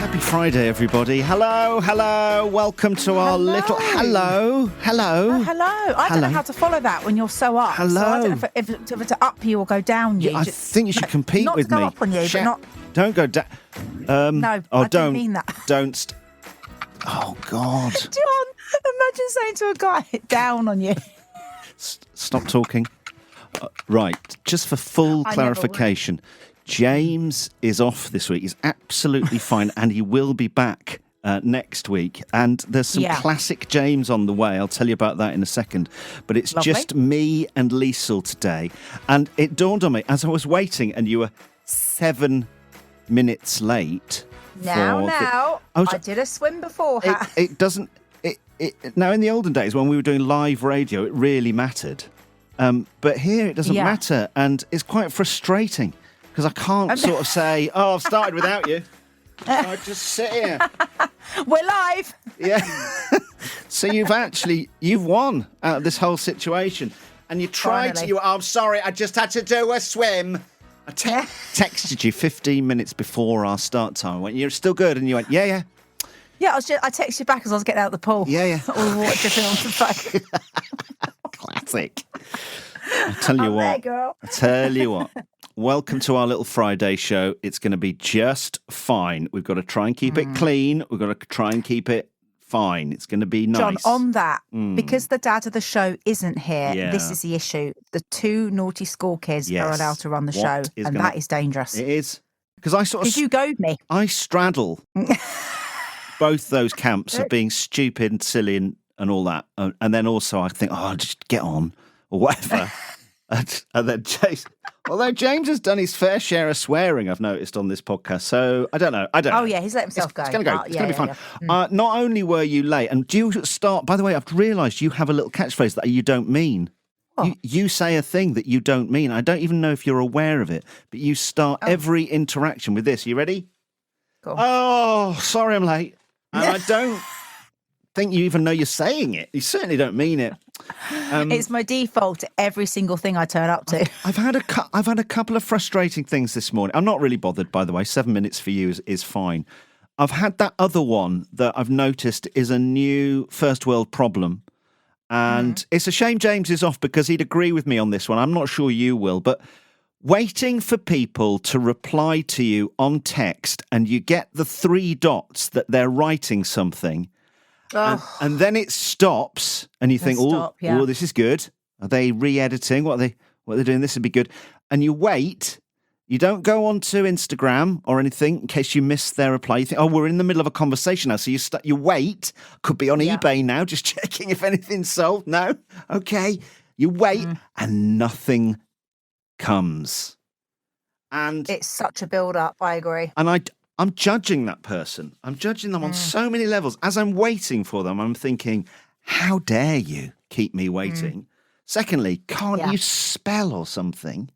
Happy Friday, everybody. Hello. Welcome to our little... Hello. Oh, hello. I don't know how to follow that when you're so up. Hello. So I don't know if to up you or go down you. I think you should compete with me. Not to go up on you, but not... Don't go down. No, I didn't mean that. Don't... Oh, God. John, imagine saying to a guy, down on you. Stop talking. Right, just for full clarification, James is off this week. He's absolutely fine, and he will be back next week. And there's some classic James on the way. I'll tell you about that in a second. But it's just me and Liesl today. And it dawned on me as I was waiting, and you were 7 minutes late. I did a swim beforehand. It doesn't... Now, in the olden days, when we were doing live radio, it really mattered. But here it doesn't matter, and it's quite frustrating because I can't sort of say, "Oh, I've started without you." I just sit here. We're live. Yeah. So you've won out of this whole situation, and you tried to. I'm sorry, I just had to do a swim. I texted you 15 minutes before our start time. I went, "You're still good," and you went, "Yeah." Yeah, I texted you back as I was getting out of the pool. Yeah. All the water dripping onto the phone. Classic. I tell you what. Welcome to our little Friday show. It's going to be just fine. We've got to try and keep it clean. We've got to try and keep it fine. It's going to be nice. John, on that, because the dad of the show isn't here, this is the issue. The two naughty school kids are allowed to run the show, and that is dangerous. It is. Because you goad me. I straddle both those camps of being stupid and silly and all that. And then also I think, just get on or whatever. and then although James has done his fair share of swearing, I've noticed on this podcast. So I don't know. Oh, yeah, he's let himself go. It's going to go. It's going to be fun. Yeah. Not only were you late, and do you start, by the way, I've realised you have a little catchphrase that you don't mean. You say a thing that you don't mean. I don't even know if you're aware of it, but you start every interaction with this. You ready? Cool. Oh, sorry I'm late. And I don't think you even know you're saying it. You certainly don't mean it. It's my default to every single thing I turn up to. I've had a couple of frustrating things this morning. I'm not really bothered, by the way. 7 minutes for you is fine. I've had that other one that I've noticed is a new first world problem. And it's a shame James is off because he'd agree with me on this one. I'm not sure you will, but waiting for people to reply to you on text and you get the 3 dots that they're writing something and then it stops and you think, oh, this is good. Are they re-editing? What are they doing? This would be good. And you wait. You don't go onto Instagram or anything in case you miss their reply. You think, we're in the middle of a conversation now. So you wait. Could be on eBay now, just checking if anything's sold. No? Okay. You wait and nothing comes. And it's such a build-up, I agree. And I'm judging that person. I'm judging them on so many levels. As I'm waiting for them, I'm thinking, how dare you keep me waiting? Secondly, can't you spell or something?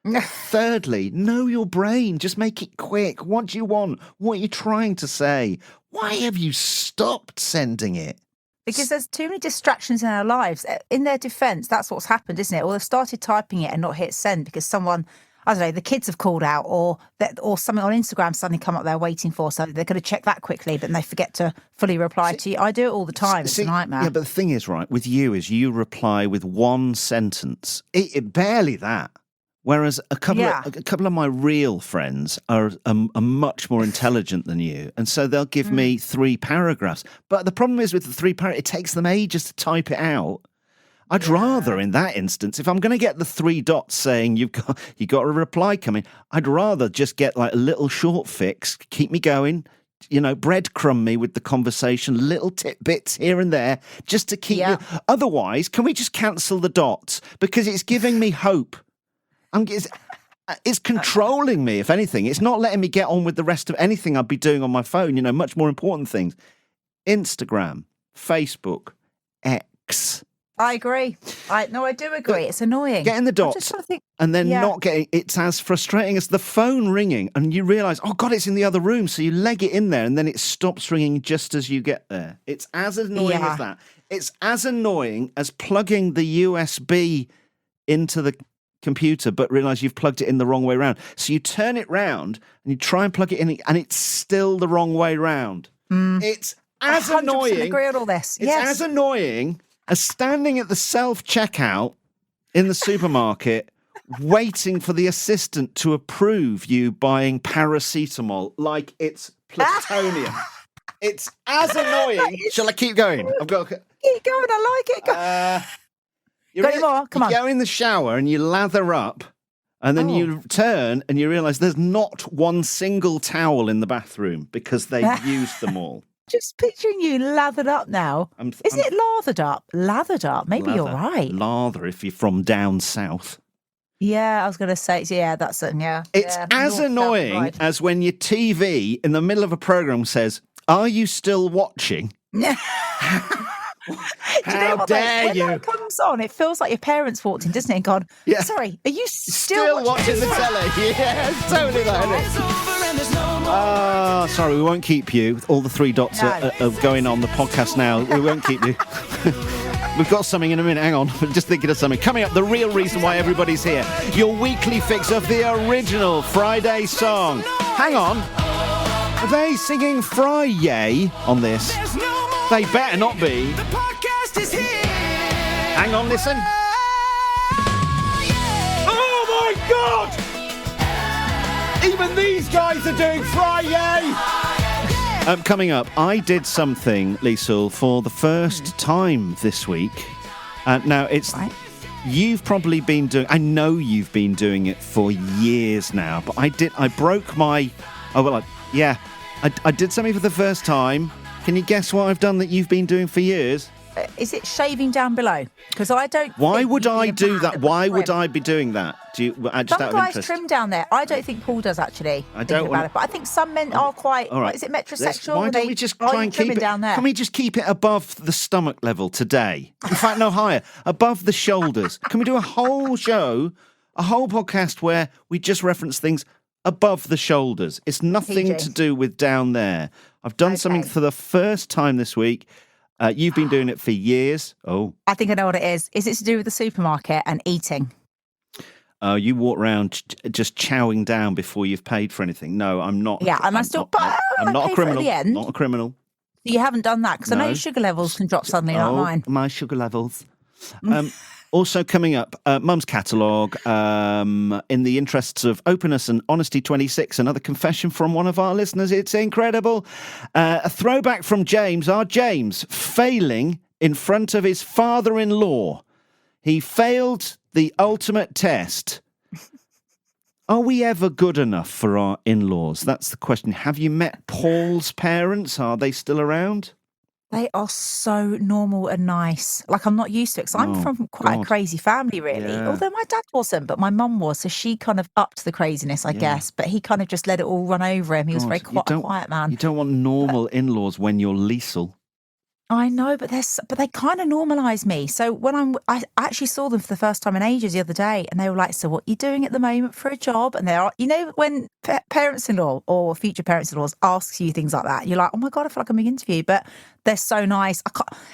Thirdly, know your brain. Just make it quick. What do you want? What are you trying to say? Why have you stopped sending it? Because there's too many distractions in our lives. In their defence, that's what's happened, isn't it? Or they've started typing it and not hit send because someone, I don't know, the kids have called out or something on Instagram suddenly come up there waiting for, so they're going to check that quickly, but then they forget to fully reply to you. I do it all the time. It's a nightmare. Yeah, but the thing is, right, with you is you reply with one sentence. It barely that. Whereas a couple of my real friends are much more intelligent than you, and so they'll give me 3 paragraphs. But the problem is with the 3 paragraphs, it takes them ages to type it out. I'd rather, in that instance, if I'm going to get the 3 dots saying you got a reply coming, I'd rather just get like a little short fix, keep me going, breadcrumb me with the conversation, little tidbits here and there, just to keep you. Otherwise, can we just cancel the dots because it's giving me hope. It's controlling me, if anything. It's not letting me get on with the rest of anything I'd be doing on my phone, much more important things. Instagram, Facebook, X. I agree. I do agree. It's annoying. Getting the dots and then not getting... It's as frustrating as the phone ringing and you realise, oh, God, it's in the other room. So you leg it in there and then it stops ringing just as you get there. It's as annoying as that. It's as annoying as plugging the USB into the computer, but realise you've plugged it in the wrong way round. So you turn it round and you try and plug it in, and it's still the wrong way round. It's as 100% annoying. agree on all this. It's as annoying as standing at the self-checkout in the supermarket waiting for the assistant to approve you buying paracetamol like it's plutonium. It's as annoying. Shall I keep going? Keep going. I like it. Come on. You go in the shower and you lather up, and then you turn and you realise there's not one single towel in the bathroom because they've used them all. Just picturing you lathered up now. Is it lathered up? Lathered up. Maybe you're right. Lather if you're from down south. Yeah, I was going to say, that's it. Yeah. It's as annoying as when your TV in the middle of a programme says, "Are you still watching?" How dare you? When that comes on, it feels like your parents walked in, doesn't it? And gone, sorry, are you still watching the telly? Yeah, it's totally that, isn't it? Sorry, we won't keep you. All the three dots are going on the podcast now. We won't keep you. We've got something in a minute. Hang on. I'm just thinking of something. Coming up, the real reason why everybody's here. Your weekly fix of the original Friday song. Hang on. Are they singing Friday on this? They better not be. The podcast is here. Hang on, listen. Oh my God! Even these guys are doing Friday. Coming up, I did something, Liesl, for the first time this week. Now it's you've probably been doing. I know you've been doing it for years now, but I broke my. I did something for the first time. Can you guess what I've done that you've been doing for years? Is it shaving down below? Because I don't. Why would I do that? Why would I be doing that? Do you? Just some out of guys interest. trim down there. I don't think Paul does actually. I don't want it, but I think some men are quite. All right. Is it metrosexual? Why don't we just try and keep it down there? Can we just keep it above the stomach level today? In fact, no higher, above the shoulders. Can we do a whole show, a whole podcast where we just reference things above the shoulders? It's nothing to do with down there. I've done something for the first time this week. You've been doing it for years. Oh. I think I know what it is. Is it to do with the supermarket and eating? You walk around just chowing down before you've paid for anything. No, I'm not. Yeah, and I'm not a criminal. End. Not a criminal. You haven't done that because I know your sugar levels can drop suddenly, not mine. My sugar levels. Also coming up, Mum's catalogue, in the interests of openness and honesty 26, another confession from one of our listeners. It's incredible. A throwback from James, our James, failing in front of his father-in-law. He failed the ultimate test. Are we ever good enough for our in-laws? That's the question. Have you met Paul's parents? Are they still around? They are so normal and nice. Like, I'm not used to it because I'm from quite a crazy family, really. Yeah. Although my dad wasn't, but my mum was. So she kind of upped the craziness, I guess. But he kind of just let it all run over him. He was very quiet man. You don't want normal in-laws when you're Liesl. I know, but they kind of normalise me. So when I actually saw them for the first time in ages the other day, and they were like, "So what are you doing at the moment for a job?" And they are, when parents-in-law or future parents-in-laws asks you things like that, you're like, "Oh my God, I feel like I'm being interviewed." But they're so nice.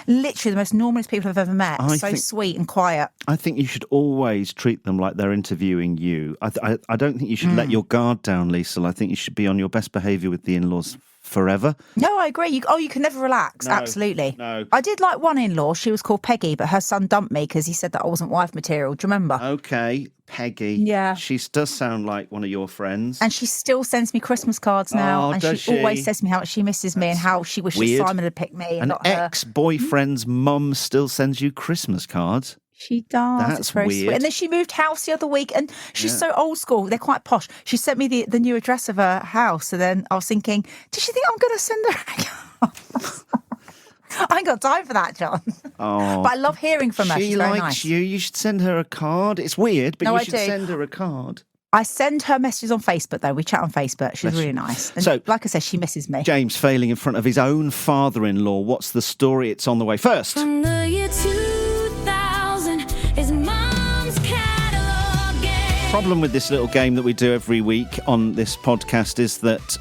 Literally the most normalest people I've ever met. Sweet and quiet. I think you should always treat them like they're interviewing you. I don't think you should let your guard down, Liesl. I think you should be on your best behaviour with the in-laws forever. No, I agree. You can never relax. No, absolutely. No. I did like one in-law. She was called Peggy, but her son dumped me because he said that I wasn't wife material. Do you remember? Okay, Peggy. Yeah. She does sound like one of your friends. And she still sends me Christmas cards now. And she always says to me how much she misses me and how she wishes Simon had picked me. And an ex-boyfriend's mum still sends you Christmas cards? She does. That's it's very weird. Sweet. And then she moved house the other week, and she's so old school. They're quite posh. She sent me the new address of her house, and then I was thinking, did she think I'm going to send her? I ain't got time for that, John. Oh, but I love hearing from her. She's very likes nice. you. You should send her a card. It's weird, but no, you should send her a card. I send her messages on Facebook, though. We chat on Facebook. She's really nice. And so, like I said, she misses me. James failing in front of his own father-in-law. What's the story? It's on the way. First. From the year 2000 is Mum's catalog game. Problem with this little game that we do every week on this podcast is that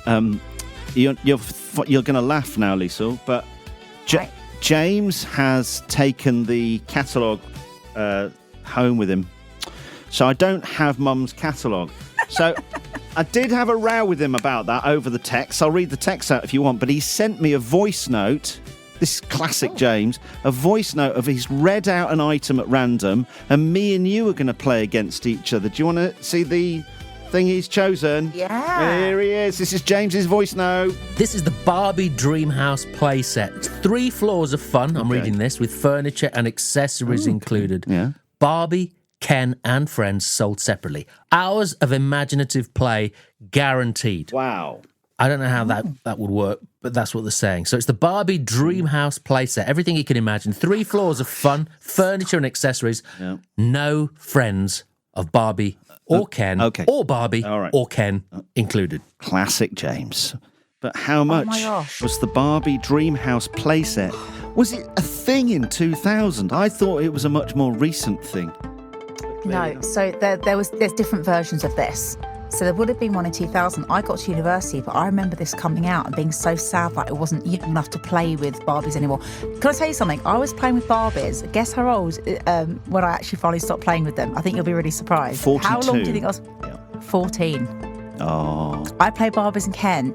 you're going to laugh now, Liesl, but James has taken the catalogue home with him So I don't have Mum's catalogue. So I did have a row with him about that over the text. I'll read the text out if you want, but he sent me a voice note. This is classic James. A voice note of he's read out an item at random and me and you are going to play against each other. Do you want to see the thing he's chosen? Yeah. Here he is. This is James's voice note. This is the Barbie Dreamhouse playset. It's 3 floors of fun, I'm reading this, with furniture and accessories included. Yeah. Barbie, Ken and friends sold separately. Hours of imaginative play guaranteed. Wow. I don't know how that would work, but that's what they're saying. So it's the Barbie Dreamhouse playset. Everything you can imagine. 3 floors of fun, furniture and accessories. Yeah. No friends of Barbie or Ken or Barbie or Ken included. Classic James. But how much my gosh. was the Barbie Dreamhouse playset? Was it a thing in 2000? I thought it was a much more recent thing. No, so there's different versions of this. So there would have been one in 2000. I got to university, but I remember this coming out and being so sad that it wasn't young enough to play with Barbies anymore. Can I tell you something? I was playing with Barbies. Guess how old when I actually finally stopped playing with them? I think you'll be really surprised. 42. How long do you think I was? 14. Oh. I played Barbies and Ken,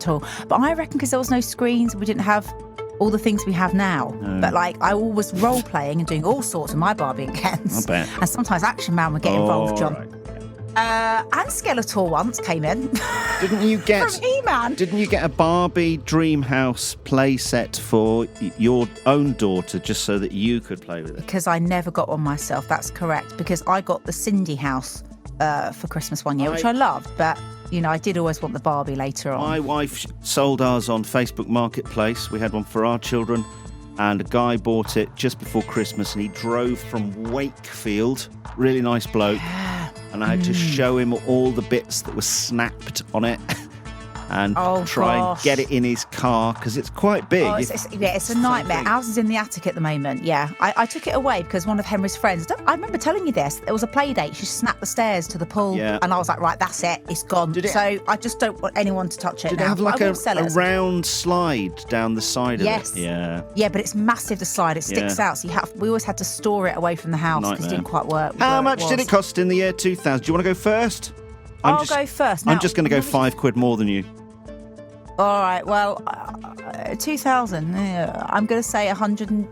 but I reckon because there was no screens, we didn't have all the things we have now. No. But like I was role playing and doing all sorts of my Barbie and Kens. I bet. And sometimes Action Man would get involved, John. Right. And Skeletor once came in. Didn't you get From He-Man. Didn't you get a Barbie Dreamhouse playset for your own daughter just so that you could play with it? Because I never got one myself, that's correct. Because I got the Cindy house for Christmas one year, which I loved, but I did always want the Barbie later on. My wife sold ours on Facebook Marketplace. We had one for our children, and a guy bought it just before Christmas, and he drove from Wakefield. Really nice bloke. And I had to show him all the bits that were snapped on it and try and get it in his car because it's quite big. Oh, it's a nightmare. Ours is in the attic at the moment, yeah. I took it away because one of Henry's friends, I remember telling you this, there was a play date, she snapped the stairs to the pool, and I was like, right, that's it, it's gone. So I just don't want anyone to touch it Did now. it have like a round slide down the side of it? Yeah. Yeah, but it's massive, the slide, it sticks out, so we always had to store it away from the house because it didn't quite work. How much did it cost in the year 2000? Do you want to go first? I'll go first. I'm just going to go £5 more than you. All right, well, 2000, I'm going to say £140,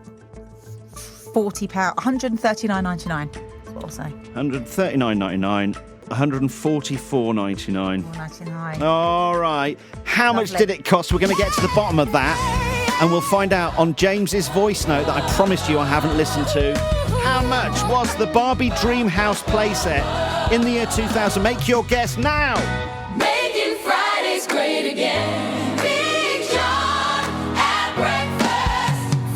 £139.99. That's what I'll say. £139.99, £144.99. £149. All right. How much did it cost? We're going to get to the bottom of that, and we'll find out on James's voice note that I promised you I haven't listened to. How much was the Barbie Dreamhouse playset in the year 2000? Make your guess now. Making Fridays great again. Big John at breakfast.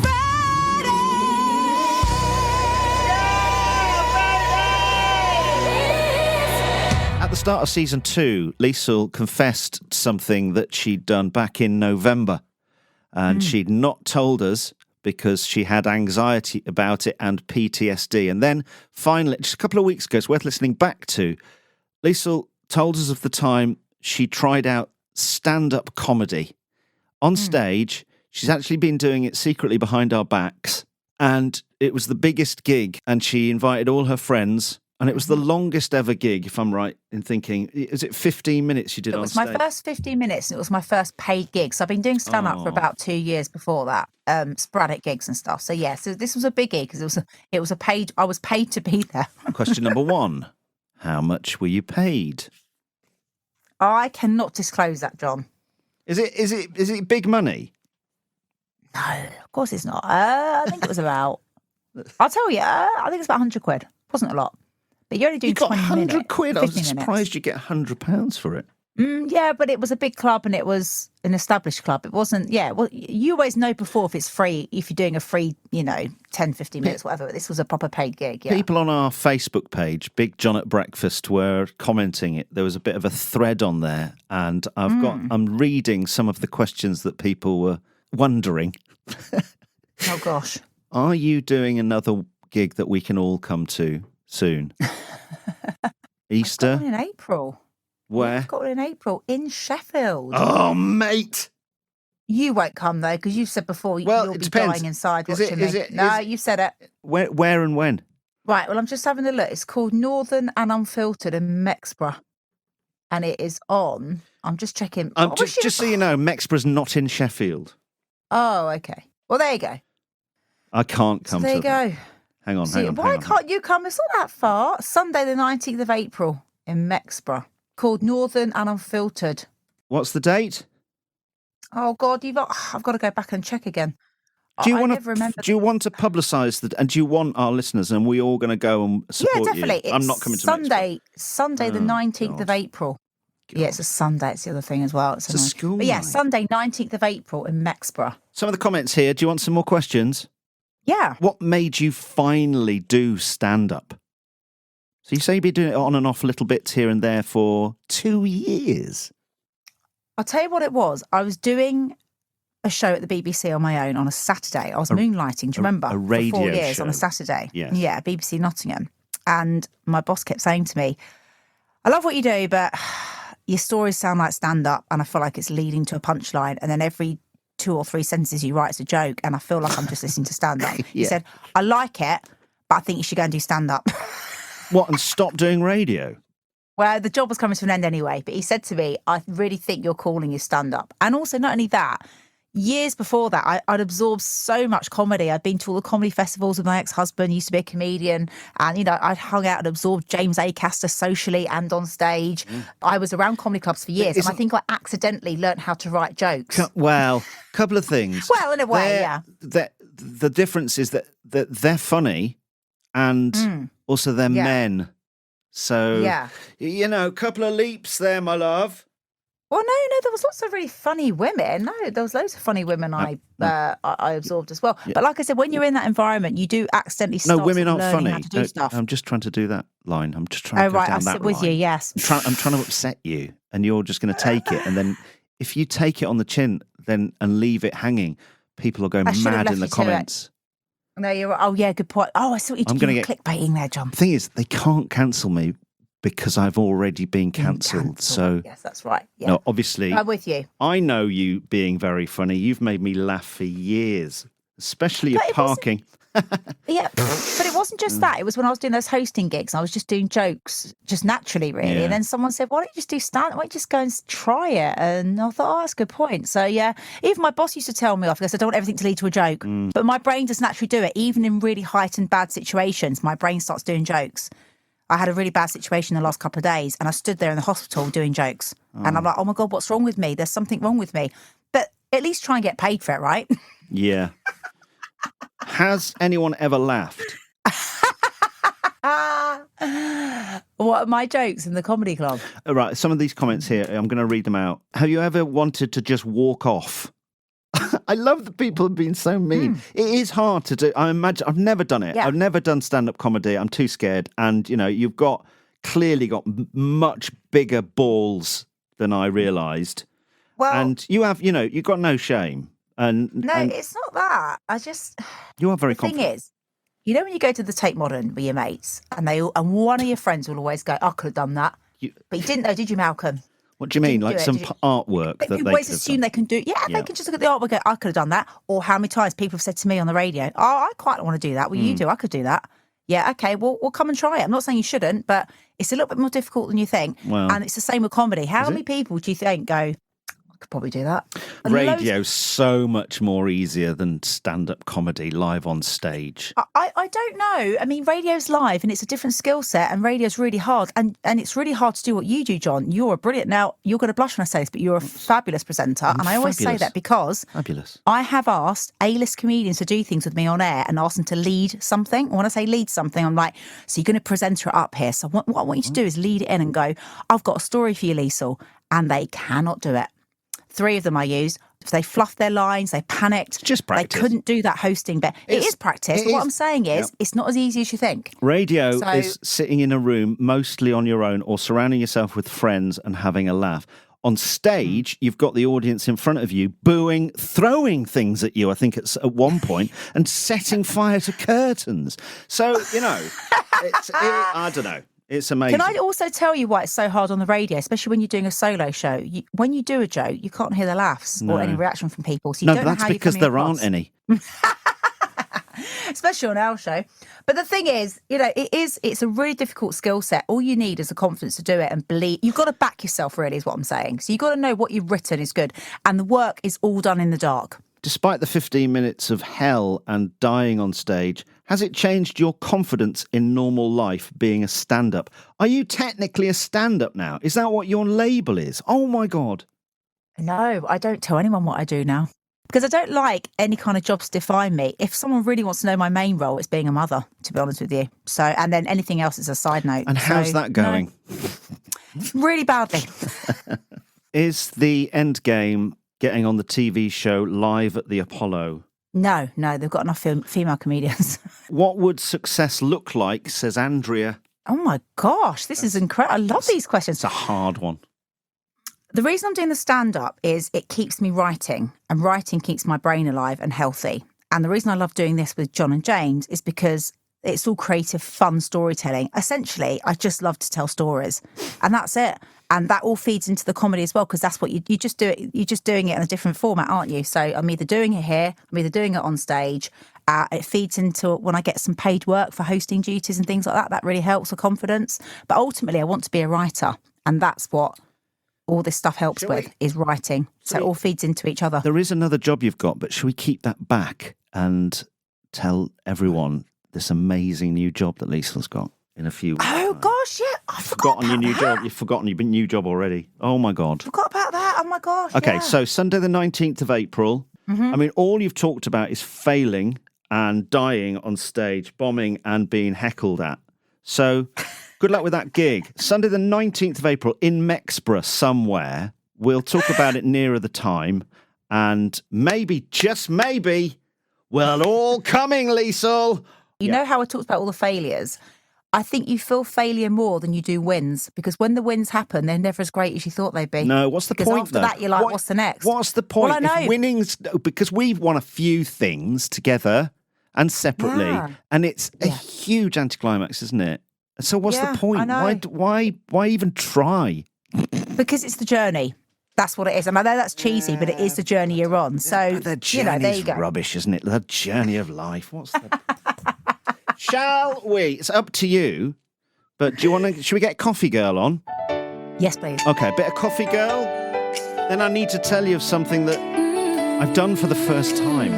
At the start of season 2, Liesl confessed something that she'd done back in November, and she'd not told us because she had anxiety about it and PTSD. And then finally, just a couple of weeks ago, it's worth listening back to, Liesl told us of the time she tried out stand-up comedy. On stage, she's actually been doing it secretly behind our backs, and it was the biggest gig, and she invited all her friends, and it was the longest ever gig, if I'm right in thinking. Is it 15 minutes you did on stage? It was my first 15 minutes, and it was my first paid gig. So I've been doing stand-up for about 2 years before that, sporadic gigs and stuff. So yeah, so this was a biggie because it was a paid. I was paid to be there. Question number 1. How much were you paid? I cannot disclose that, John. Is it big money? No, of course it's not. I think it was about. I'll tell you. I think it's about £100. Wasn't a lot. But you're only doing You got 20 minutes. £100? I was 15 surprised minutes. you get £100 for it. Yeah, but it was a big club and it was an established club. It wasn't, well, you always know before if it's free, if you're doing a free, 10, 15 minutes, whatever. But this was a proper paid gig, yeah. People on our Facebook page, Big John at Breakfast, were commenting it. There was a bit of a thread on there, and I'm reading some of the questions that people were wondering. Oh, gosh. Are you doing another gig that we can all come to soon? Easter? I've got one in April. Where? I've got one in April in Sheffield. Oh, mate. You won't come, though, because you've said before Well, you'll it be depends. dying inside Is watching it- me. No, you said it. Where and when? Right, well, I'm just having a look. It's called Northern and Unfiltered in Mexborough. And it is on. I'm just checking. Just so you know, Mexborough's not in Sheffield. Oh, okay. Well, there you go. I can't come There to you that. go. Hang on, See, hang on. why hang on. can't you come? It's not that far. Sunday, the 19th of April in Mexborough, called Northern and Unfiltered. What's the date? Oh, God, I've got to go back and check again. Do you I want never remember. to publicise that? And do you want our listeners? And we all going to go and support Yeah, definitely. you? I'm not coming to Sunday, the 19th of April. Yeah, it's a Sunday. It's the other thing as well. It's a school But yeah, night. Sunday, 19th of April in Mexborough. Some of the comments here. Do you want some more questions? Yeah. What made you finally do stand-up? So you say you've been doing it on and off little bits here and there for 2 years. I'll tell you what it was. I was doing a show at the BBC on my own on a Saturday. I was moonlighting, do you remember? a radio for 4 years show. on a Saturday. Yes. Yeah, BBC Nottingham. And my boss kept saying to me, I love what you do, but your stories sound like stand-up and I feel like it's leading to a punchline. And then every 2 or 3 sentences you write is a joke and I feel like I'm just listening to stand-up. He Yeah. said, I like it, but I think you should go and do stand-up. What, and stop doing radio? Well, the job was coming to an end anyway, but he said to me, I really think your calling is stand-up. And also, not only that, years before that, I'd absorbed so much comedy. I'd been to all the comedy festivals with my ex-husband, used to be a comedian, and, I'd hung out and absorbed James Acaster socially and on stage. I was around comedy clubs for years, and I think I accidentally learnt how to write jokes. Well, couple of things. Well, in a way, yeah. The difference is that they're funny and also they're Yeah. men. So, Yeah. a couple of leaps there, my love. Well, no, there was lots of really funny women. No, there was loads of funny women I absorbed as well. But like I said, when you're in that environment, you do accidentally start women aren't learning funny. how to do stuff. I'm just trying to do that line. I'm just trying to go right, down I that sit with line. you, yes. I'm trying to upset you, and you're just going to take it. And then if you take it on the chin and leave it hanging, people will go I should have mad left in the you to it. comments. No, you're right. Oh, yeah, good point. Oh, I saw you I'm were gonna clickbaiting there, John. The thing is, they can't cancel me because I've already been cancelled. So, Yes, that's right. Yeah. no, obviously, I'm with you. I know you being very funny. You've made me laugh for years, especially your But it wasn't- parking. Yeah, but it wasn't just that. It was when I was doing those hosting gigs. I was just doing jokes, just naturally, really. Yeah. And then someone said, "Why don't you just do stand? Why don't you just go and try it?" And I thought, "Oh, that's a good point." So yeah, even my boss used to tell me off because I don't want everything to lead to a joke. But my brain does naturally do it, even in really heightened bad situations. My brain starts doing jokes. I had a really bad situation the last couple of days, and I stood there in the hospital doing jokes. And I'm like, "Oh my God, what's wrong with me? There's something wrong with me." But at least try and get paid for it, right? Yeah. Has anyone ever laughed? What are my jokes in the comedy club? All right, some of these comments here, I'm going to read them out. Have you ever wanted to just walk off? I love that people have been so mean. It is hard to do. I imagine I've never done it. Yeah. I've never done stand-up comedy. I'm too scared. And, you've clearly got much bigger balls than I realised. Well, And you have, you've got no shame. And it's not that. I just you are very the thing confident. is, when you go to the Tate Modern with your mates, and one of your friends will always go, "I could have done that," but you didn't know, did you, Malcolm? What do you mean? didn't Like do it, some did you? artwork that People they always could have assume done? they can do. Yeah, Yeah. they can just look at the artwork and go, "I could have done that." Or how many times people have said to me on the radio, "Oh, I quite want to do that." Well, you do. I could do that. Yeah, okay. Well, we'll come and try it. I'm not saying you shouldn't, but it's a little bit more difficult than you think. Well, and it's the same with comedy. How many people do you think go, "I could probably do that"? And Radio's so much more easier than stand-up comedy live on stage. I don't know. I mean, radio's live and it's a different skill set, and radio's really hard. And it's really hard to do what you do, John. You're brilliant. Now, you're going to blush when I say this, but you're a fabulous presenter. And I always say fabulous. that because Fabulous. I have asked A-list comedians to do things with me on air and asked them to lead something. And when I say lead something, I'm like, so you're going to presenter it up here. So what I want you to do is lead it in and go, "I've got a story for you, Liesl." And they cannot do it. 3 of them I used. They fluffed their lines. They panicked. Just practice. They couldn't do that hosting bit. It is practice. it What is. I'm saying is, it's not as easy as you think. Radio So- is sitting in a room mostly on your own or surrounding yourself with friends and having a laugh. On stage, you've got the audience in front of you booing, throwing things at you, I think at one point, and setting fire to curtains. So, I don't know. It's amazing. Can I also tell you why it's so hard on the radio, especially when you're doing a solo show? When you do a joke, you can't hear the laughs or any reaction from people. So you No, don't but know that's how because you're there coming aren't across. any. especially on our show. But the thing is, it's a really difficult skill set. All you need is the confidence to do it and believe. You've got to back yourself, really, is what I'm saying. So you've got to know what you've written is good. And the work is all done in the dark. Despite the 15 minutes of hell and dying on stage, has it changed your confidence in normal life being a stand-up? Are you technically a stand-up now? Is that what your label is? Oh, my God. No, I don't tell anyone what I do now. Because I don't like any kind of jobs to define me. If someone really wants to know my main role, it's being a mother, to be honest with you. So, and then anything else is a side note. And how's that going? No, really badly. Is the end game getting on the TV show Live at the Apollo? No, they've got enough female comedians. What would success look like, says Andrea? Oh my gosh, this is incredible. I love these questions. It's a hard one. The reason I'm doing the stand-up is it keeps me writing, and writing keeps my brain alive and healthy. And the reason I love doing this with John and James is because it's all creative, fun storytelling. Essentially, I just love to tell stories, and that's it. And that all feeds into the comedy as well, because that's what you just do it. You're just doing it in a different format, aren't you? So I'm either doing it here, I'm either doing it on stage. It feeds into when I get some paid work for hosting duties and things like that. That really helps with confidence. But ultimately, I want to be a writer, and that's what all this stuff helps with, is writing. So it all feeds into each other. There is another job you've got, but should we keep that back and tell everyone this amazing new job that Liesl's got in a few weeks? Oh gosh, yeah, I You've forgot forgotten your about new that. job. You've forgotten your new job already. Oh my God. Forgot about that. Oh my gosh. Okay, yeah. so Sunday the 19th of April. I mean, all you've talked about is failing and dying on stage, bombing and being heckled at. So good luck with that gig. Sunday the 19th of April in Mexborough somewhere. We'll talk about it nearer the time. And maybe, just maybe, we're all coming, Liesl. You know how I talked about all the failures? I think you feel failure more than you do wins, because when the wins happen, they're never as great as you thought they'd be. No, what's the because point, after though? that, you're like, what's the next? What's the point? Well, I know. If winning's... Because we've won a few things together and separately, Yeah. and it's a huge anticlimax, isn't it? So what's Yeah, the point? I know. Why even try? Because it's the journey. That's what it is. I know that's cheesy, but it is the journey you're on. So, But the journey's there you go. rubbish, isn't it? The journey of life. What's the... Shall we? It's up to you. But do you want to... Should we get Coffee Girl on? Yes, please. Okay, a bit of Coffee Girl. Then I need to tell you of something that I've done for the first time.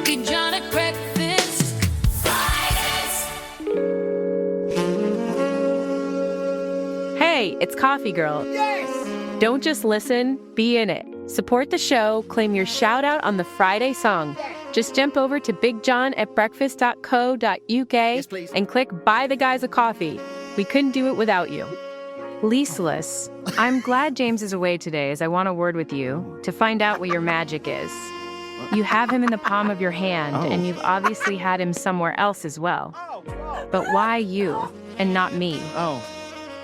Big John at breakfast. Fridays. Hey, it's Coffee Girl. Yes! Don't just listen, be in it. Support the show, claim your shout out on the Friday song. Just jump over to bigjohn@breakfast.co.uk please. and click Buy the Guys a Coffee. We couldn't do it without you. Liesl, I'm glad James is away today, as I want a word with you to find out what your magic is. You have him in the palm of your hand, and you've obviously had him somewhere else as well. But why you and not me? Oh.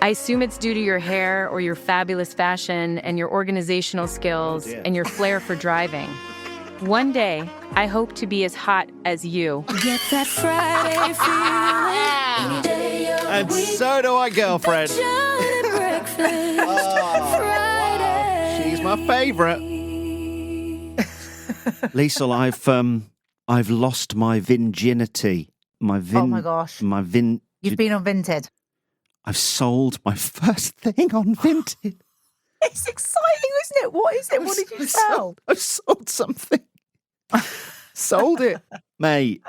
I assume it's due to your hair or your fabulous fashion and your organizational skills and your flair for driving. One day, I hope to be as hot as you. Get that Friday feeling. Any day of And the week. so do I, girlfriend. John at breakfast. Friday. She's my favourite. Liesl, I've lost my virginity. Oh my gosh. You've been on Vinted. I've sold my first thing on Vinted. It's exciting, isn't it? What is it? What did you sell? I've sold something. Sold it, mate.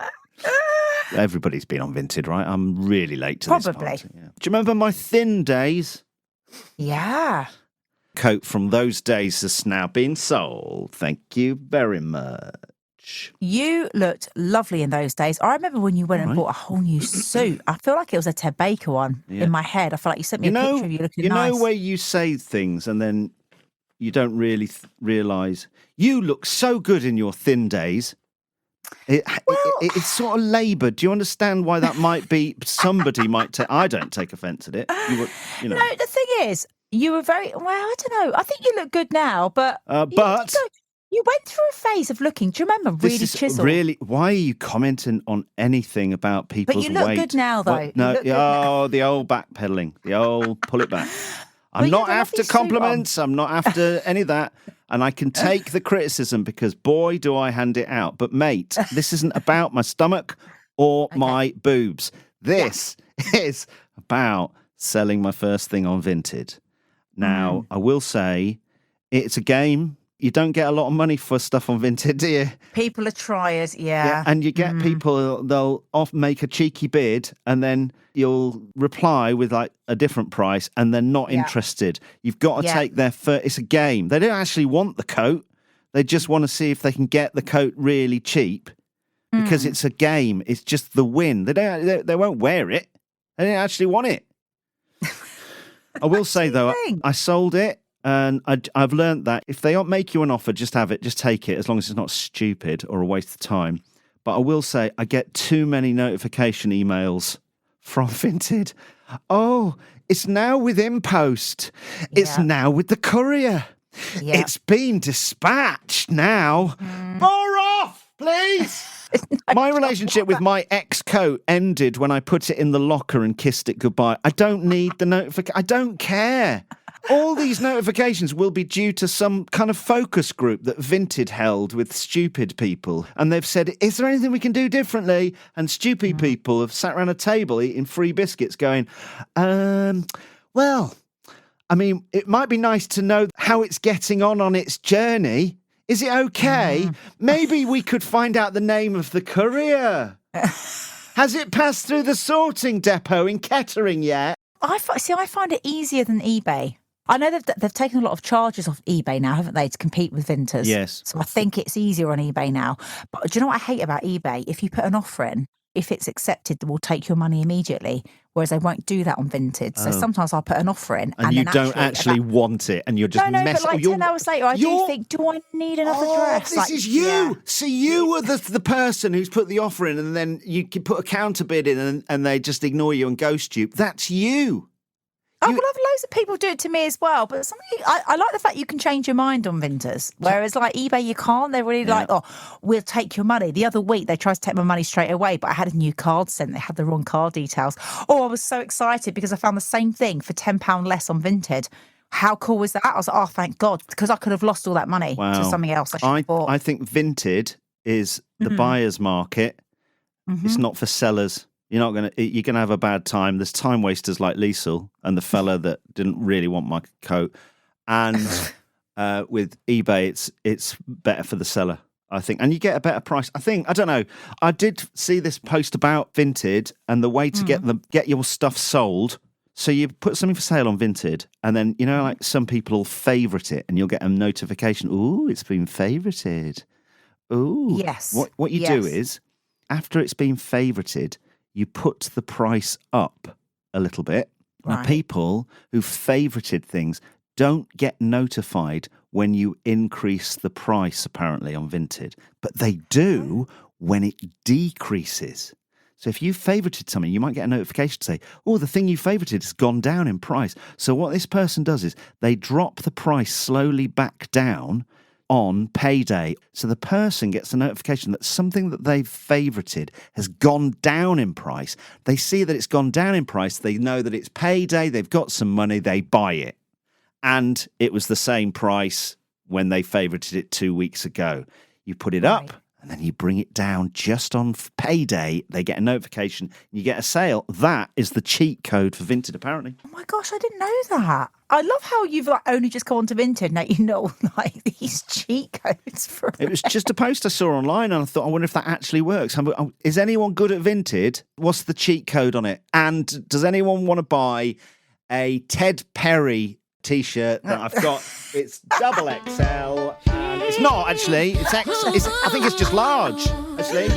Everybody's been on Vinted, right? I'm really late to this Probably. party. Yeah. Do you remember my thin days? Yeah. Coat from those days has now been sold. Thank you very much. You looked lovely in those days. I remember when you went and Right. bought a whole new suit. I feel like it was a Ted Baker one Yeah. in my head. I feel like you sent me a picture of you looking you nice. know where you say things and then you don't really realise. You look so good in your thin days. It's sort of laboured. Do you understand why that might be? Somebody might take. I don't take offence at it. You know. No, the thing is, you were very, well, I don't know. I think you look good now, but... But You went through a phase of looking, do you remember, really this is chiseled? really. Why are you commenting on anything about people's weight? you look good now, though. What? You No, look good now. the old backpedaling, the old pull it back. I'm Well, not yeah, the after lovely suit on. compliments. I'm not after any of that. And I can take the criticism because, boy, do I hand it out. But, mate, this isn't about my stomach or my boobs. This is about selling my first thing on Vinted. Now, I will say it's a game. You don't get a lot of money for stuff on Vinted, do you? People are triers, yeah. And you get people, they'll often make a cheeky bid and then you'll reply with like a different price and they're not interested. You've got to take their first, it's a game. They don't actually want the coat. They just want to see if they can get the coat really cheap because it's a game. It's just the win. They won't wear it. They don't actually want it. I will say though, I sold it. And I've learned that if they don't make you an offer, just have it, just take it, as long as it's not stupid or a waste of time. But I will say I get too many notification emails from Vinted. Oh, it's now with InPost. It's now with the courier. Yeah. It's been dispatched now. More off, please. My relationship with my ex-coat ended when I put it in the locker and kissed it goodbye. I don't need the notification. I don't care. All these notifications will be due to some kind of focus group that Vinted held with stupid people. And they've said, is there anything we can do differently? And stupid people have sat around a table eating free biscuits going, well, I mean, it might be nice to know how it's getting on its journey. Is it okay? Maybe we could find out the name of the courier. Has it passed through the sorting depot in Kettering yet? I find it easier than eBay. I know they've taken a lot of charges off eBay now, haven't they, to compete with Vinters? Yes. So I think it's easier on eBay now. But do you know what I hate about eBay? If you put an offer in, if it's accepted, they will take your money immediately, whereas they won't do that on Vinted. So sometimes I'll put an offer in. And you don't actually want it, and you're just No, messing. but like 10 hours later, I do think, do I need another dress? This is you. Yeah. So you were the person who's put the offer in, and then you can put a counter bid in, and they just ignore you and ghost you. That's you. Well, loads of people do it to me as well. But I like the fact you can change your mind on Vinters, whereas like eBay, you can't. They're really like, oh, we'll take your money. The other week, they tried to take my money straight away, but I had a new card sent. They had the wrong card details. Oh, I was so excited because I found the same thing for £10 less on Vinted. How cool was that? I was like, oh, thank God, because I could have lost all that money to something else I should have bought. I think Vinted is the buyer's market. It's not for sellers. You're gonna have a bad time. There's time wasters like Liesl and the fella that didn't really want my coat. And with eBay, it's better for the seller, I think, and you get a better price. I don't know. I did see this post about Vinted and the way to get your stuff sold. So you put something for sale on Vinted, and then like some people will favourite it, and you'll get a notification. Ooh, it's been favourited. Ooh, yes. What you do is after it's been favourited, you put the price up a little bit. Right. Now, people who've favorited things don't get notified when you increase the price, apparently, on Vinted. But they do when it decreases. So if you favorited something, you might get a notification to say, oh, the thing you favorited has gone down in price. So what this person does is they drop the price slowly back down on payday. So the person gets a notification that something that they've favorited has gone down in price. They see that it's gone down in price. They know that it's payday. They've got some money. They buy it. And it was the same price when they favorited it 2 weeks ago. You put it up and then you bring it down just on payday. They get a notification. You get a sale. That is the cheat code for Vinted, apparently. Oh my gosh, I didn't know that. I love how you've only just gone to Vinted. Now you know like these cheat codes for it. Was just a post I saw online, and I thought, I wonder if that actually works. Is anyone good at Vinted? What's the cheat code on it? And does anyone want to buy a Ted Perry T-shirt that I've got? It's double XL. And it's not actually. It's I think it's just large. Actually.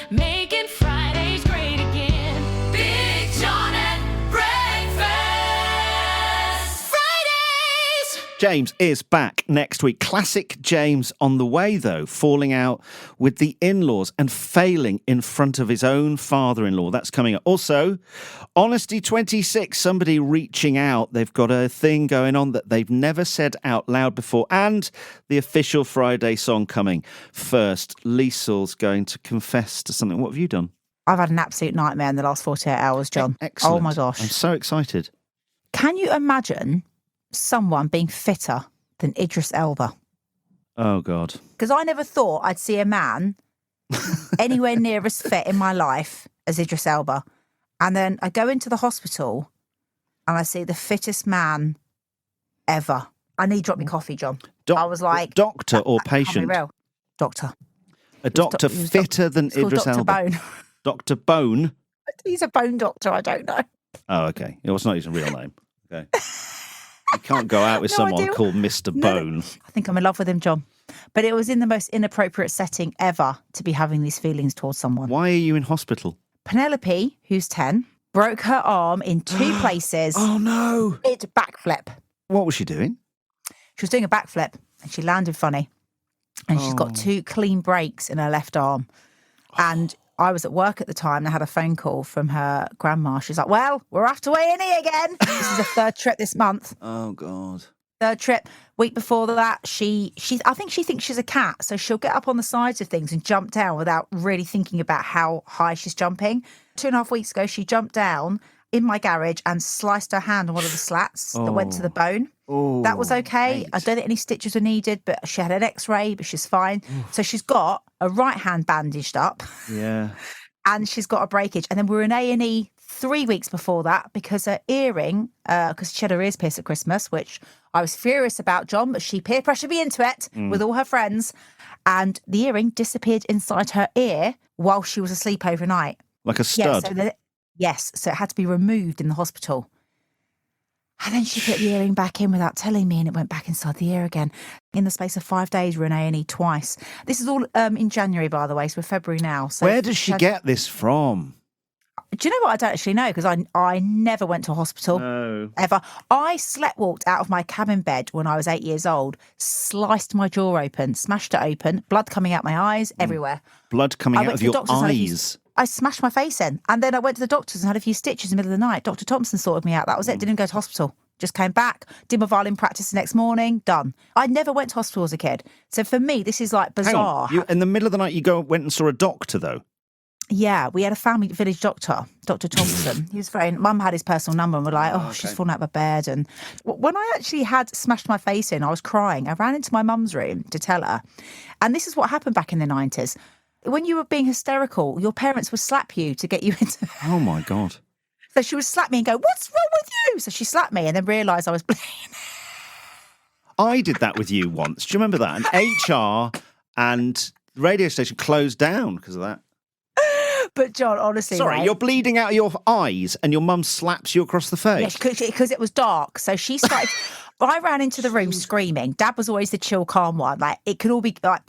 Making Fridays great again. Big John at breakfast. Fridays. James is back next week. Classic James on the way, though, falling out with the in-laws and failing in front of his own father-in-law. That's coming up. Also, Honesty 26, somebody reaching out. They've got a thing going on that they've never said out loud before. And the official Friday song coming. First, Liesl's going to confess to something. What have you done? I've had an absolute nightmare in the last 48 hours, John. Excellent. Oh my gosh. I'm so excited. Can you imagine someone being fitter than Idris Elba? Oh, God. Because I never thought I'd see a man anywhere near as fit in my life as Idris Elba. And then I go into the hospital and I see the fittest man ever. I need to drop me coffee, John. I was like... Doctor or that can't be patient? real. Doctor. A doctor he was fitter than It's called Idris Dr. Elba? Bone. Dr. Bone? He's a bone doctor, I don't know. Oh, okay. It was not his real name. Okay. You can't go out with No someone idea. called Mr. No. Bone. I think I'm in love with him, John. But it was in the most inappropriate setting ever to be having these feelings towards someone. Why are you in hospital? Penelope, who's 10, broke her arm in 2 places. Oh, no. Did backflip. What was she doing? She was doing a backflip and she landed funny. And she's got 2 clean breaks in her left arm. And I was at work at the time and I had a phone call from her grandma. She's like, well, we're off to A&E again. This is the 3rd trip this month. Oh, God. 3rd trip. Week before that, I think she thinks she's a cat. So she'll get up on the sides of things and jump down without really thinking about how high she's jumping. 2.5 weeks ago, she jumped down in my garage and sliced her hand on one of the slats that went to the bone. Oh, That was okay. mate. I don't think any stitches were needed, but she had an x-ray, but she's fine. So she's got a right hand bandaged up Yeah. and she's got a breakage. And then we were in A&E 3 weeks before that because her earring, because she had her ears pierced at Christmas, which I was furious about, John, but she peer pressured me into it with all her friends. And the earring disappeared inside her ear while she was asleep overnight. Like a stud. Yes, so it had to be removed in the hospital. And then she put the earring back in without telling me, and it went back inside the ear again. In the space of 5 days, we're in A&E twice. This is all in January, by the way, so we're February now. So Where does she get this from? Do you know what? I don't actually know, because I never went to a hospital, No. ever. I walked out of my cabin bed when I was 8 years old, sliced my jaw open, smashed it open, blood coming out my eyes, everywhere. Blood coming I out went of to the your doctor's and had a few- eyes. I smashed my face in. And then I went to the doctors and had a few stitches in the middle of the night. Dr. Thompson sorted me out. That was it. Didn't go to hospital. Just came back, did my violin practice the next morning, done. I never went to hospital as a kid. So for me, this is like Hang bizarre. on. In the middle of the night, went and saw a doctor, though? Yeah, we had a family village doctor, Dr. Thompson. He was very, Mum had his personal number and we're like, oh, she's fallen out of bed. And when I actually had smashed my face in, I was crying. I ran into my mum's room to tell her. And this is what happened back in the 90s. When you were being hysterical, your parents would slap you to get you into... Oh, my God. So she would slap me and go, what's wrong with you? So she slapped me and then realised I was bleeding. I did that with you once. Do you remember that? And HR and the radio station closed down because of that. But John, honestly, Sorry, right? you're bleeding out of your eyes and your mum slaps you across the face. Yeah, because it was dark. So she started... I ran into the room screaming. Dad was always the chill, calm one. Like, it could all be... like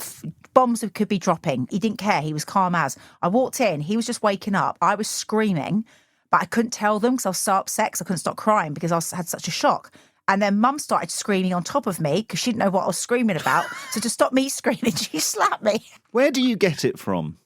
bombs could be dropping. He didn't care. He was calm as. I walked in. He was just waking up. I was screaming, but I couldn't tell them because I was so upset because I couldn't stop crying because I had such a shock. And then Mum started screaming on top of me because she didn't know what I was screaming about. So to stop me screaming, she slapped me. Where do you get it from?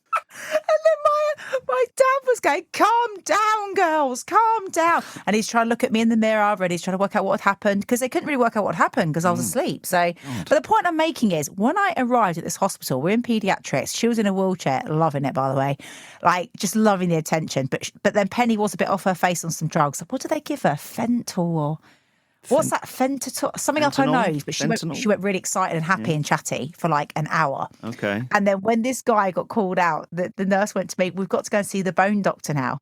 And then my dad was going, calm down, girls, calm down. And he's trying to look at me in the mirror and he's trying to work out what had happened because they couldn't really work out what happened because I was asleep. So, but the point I'm making is when I arrived at this hospital, we're in paediatrics. She was in a wheelchair, loving it, by the way, like just loving the attention. But then Penny was a bit off her face on some drugs. What did they give her? Fentanyl or... What's that? Something up her Fentanyl? nose. But Fentanyl? she went really excited and happy and chatty for like an hour. Okay. And then when this guy got called out, the nurse went to me, we've got to go and see the bone doctor now.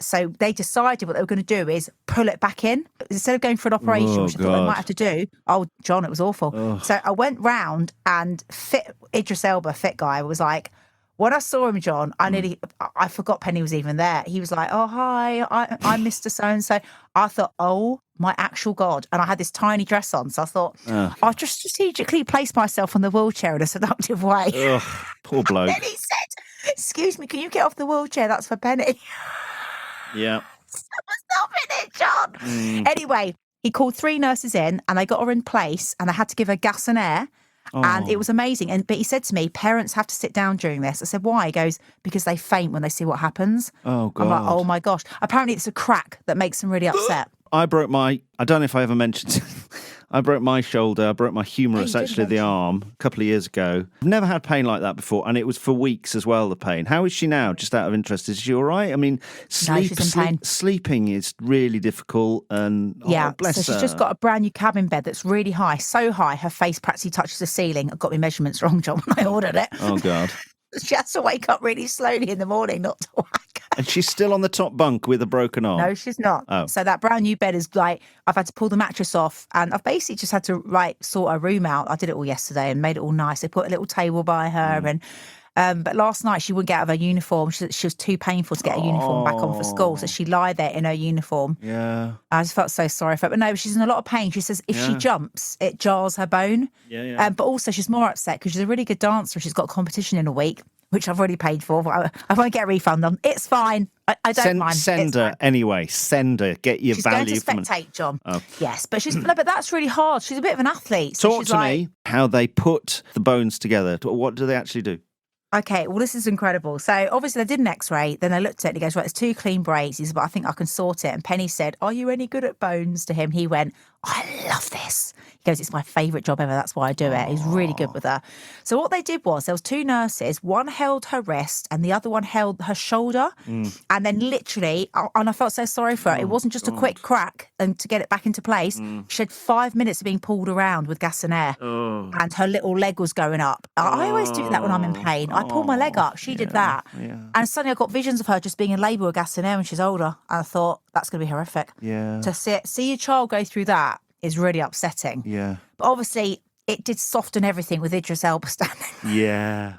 So they decided what they were going to do is pull it back in. Instead of going for an operation, which I thought they God. might have to do. Oh, John, it was awful. So I went round and Idris Elbow, fit guy, was like, when I saw him, John, I forgot Penny was even there. He was like, oh, hi, I'm Mr. So-and-so. I thought, oh, my actual God. And I had this tiny dress on. So I thought, I'll just strategically place myself on the wheelchair in a seductive way. Ugh, poor bloke. And he said, excuse me, can you get off the wheelchair? That's for Penny. Yeah. Stop it, John. Anyway, he called 3 nurses in and they got her in place and they had to give her gas and air. And it was amazing. But he said to me, parents have to sit down during this. I said, why? He goes, because they faint when they see what happens. Oh, God. I'm like, oh, my gosh. Apparently, it's a crack that makes them really upset. I broke I don't know if I ever mentioned, I broke my shoulder. I broke my humerus, you did actually, the mention. arm, a couple of years ago. I've never had pain like that before, and it was for weeks as well, the pain. How is she now, just out of interest? Is she all right? I mean, she's in pain. sleeping is really difficult, and Yeah, bless so her. she's just got a brand new cabin bed that's really high, so high her face practically touches the ceiling. I got my measurements wrong, John, when I ordered it. Oh, God. She has to wake up really slowly in the morning not to whack her. And she's still on the top bunk with a broken arm. No, she's not. Oh. So that brand new bed is like, I've had to pull the mattress off and I've basically just had to sort her room out. I did it all yesterday and made it all nice. I put a little table by her but last night she wouldn't get out of her uniform. She was too painful to get her uniform back on for school. So she lied there in her uniform. Yeah. I just felt so sorry for her. But no, she's in a lot of pain. She says if she jumps, it jars her bone. Yeah. But also she's more upset because she's a really good dancer. She's got a competition in a week, which I've already paid for. I won't get a refund on. It's fine. I don't mind. Send It's her fine. anyway. Send her. Get your She's value going to from it. spectate, John. Oh. Yes, but but that's really hard. She's a bit of an athlete. So Talk she's to like, me how they put the bones together. What do they actually do? Okay, well, this is incredible. So obviously they did an X-ray. Then they looked at it and he goes, right, there's 2 clean breaks. He said, but I think I can sort it. And Penny said, are you any good at bones? To him, he went, I love this. He goes, it's my favourite job ever. That's why I do it. He's really good with her. So what they did was there was 2 nurses. One held her wrist and the other one held her shoulder. And then literally, and I felt so sorry for her. It wasn't just a quick crack and to get it back into place. She had 5 minutes of being pulled around with gas and air. And her little leg was going up. I always do that when I'm in pain. I pull my leg up. She did that. Yeah. And suddenly I got visions of her just being in labour with gas and air when she's older. And I thought, that's going to be horrific. Yeah. To see your child go through that is really upsetting. Yeah. But obviously, it did soften everything with Idris Elbow standing. Yeah.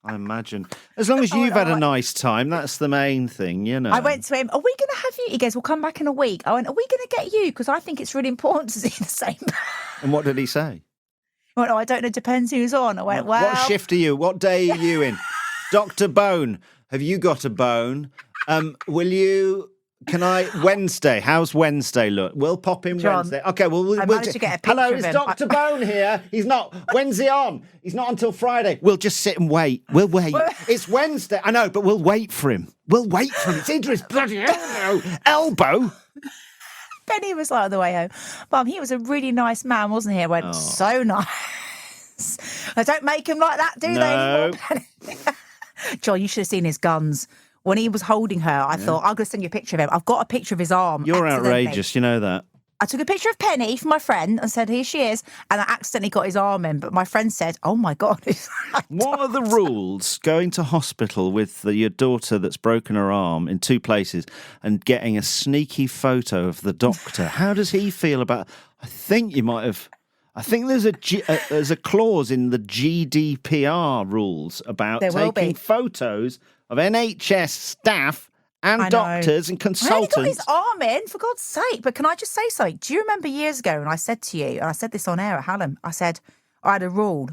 I imagine. As long as I went, you've had oh, a nice time, that's the main thing, you know. I went to him, are we going to have you? He goes, we'll come back in a week. I went, are we going to get you? Because I think it's really important to see the same. And what did he say? I went, oh, I don't know, depends who's on. I went, well. What shift are you? What day are you in? Dr. Bone, have you got a bone? Can I, Wednesday, how's Wednesday look? We'll pop in John, Wednesday. Okay, well, we'll managed to get a picture hello, of it's him. Dr. Bone here. He's not, when's he on? He's not until Friday. We'll just sit and wait. We'll wait. It's Wednesday. I know, but we'll wait for him. We'll wait for him. It's Idris bloody Elbow. Penny was like on the way home. Mum, he was a really nice man, wasn't he? I went, so nice. I don't make him like that, do they anymore? John, you should have seen his guns. When he was holding her, I thought, I'm going to send you a picture of him. I've got a picture of his arm. You're accidentally. outrageous, you know that. I took a picture of Penny for my friend and said, here she is. And I accidentally got his arm in. But my friend said, oh my God. What are the rules going to hospital with your daughter that's broken her arm in 2 places and getting a sneaky photo of the doctor? How does he feel about? I think there's a clause in the GDPR rules about taking photos of NHS staff and doctors and I consultants. only got his arm in, for God's sake. But can I just say something? Do you remember years ago when I said to you, and I said this on air at Hallam, I said I had a rule.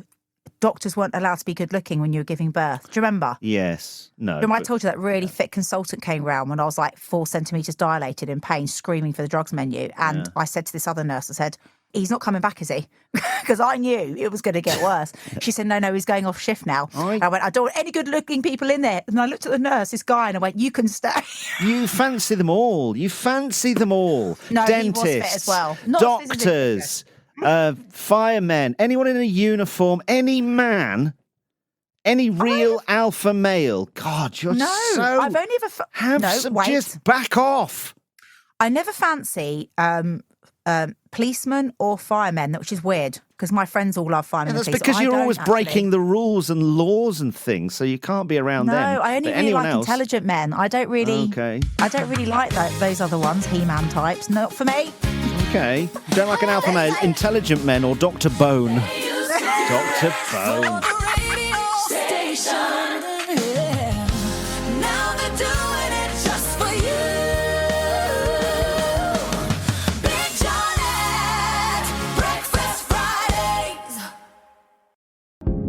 Doctors weren't allowed to be good looking when you were giving birth. Do you remember? Yes. No. Remember I told you that really fit consultant came round when I was like 4 centimetres dilated in pain, screaming for the drugs menu. And I said to this other nurse, I said, he's not coming back, is he? Because I knew it was going to get worse. She said, no, he's going off shift now. I went, I don't want any good-looking people in there. And I looked at the nurse, this guy, and I went, you can stay. You fancy them all. No, dentists, he was fit as well. Not as doctors, firemen, anyone in a uniform, any man, any real alpha male. God, you're so... I've only ever... Just back off. I never fancy... policemen or firemen, which is weird because my friends all love firemen. That's and police. because I you're don't always breaking the rules and laws and things, so you can't be around them. No, I only But really anyone like else, intelligent men. I don't really. Okay. I don't really like those other ones, He-Man types. Not for me. Okay. You don't like an alpha male, intelligent men, or Dr. Bone. Dr. Bone.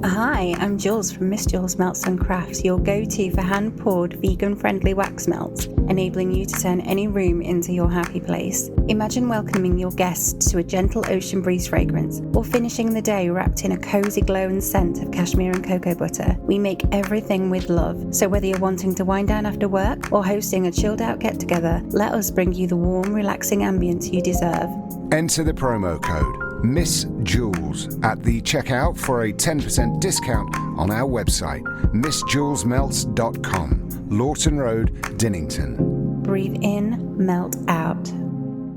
Hi, I'm Jules from Miss Jules Melts and Crafts, your go-to for hand-poured, vegan-friendly wax melts, enabling you to turn any room into your happy place. Imagine welcoming your guests to a gentle ocean breeze fragrance, or finishing the day wrapped in a cozy glow and scent of cashmere and cocoa butter. We make everything with love, so whether you're wanting to wind down after work or hosting a chilled-out get-together, let us bring you the warm, relaxing ambience you deserve. Enter the promo code Miss Jules at the checkout for a 10% discount on our website, missjulesmelts.com, Lawton Road, Dinnington. Breathe in, melt out.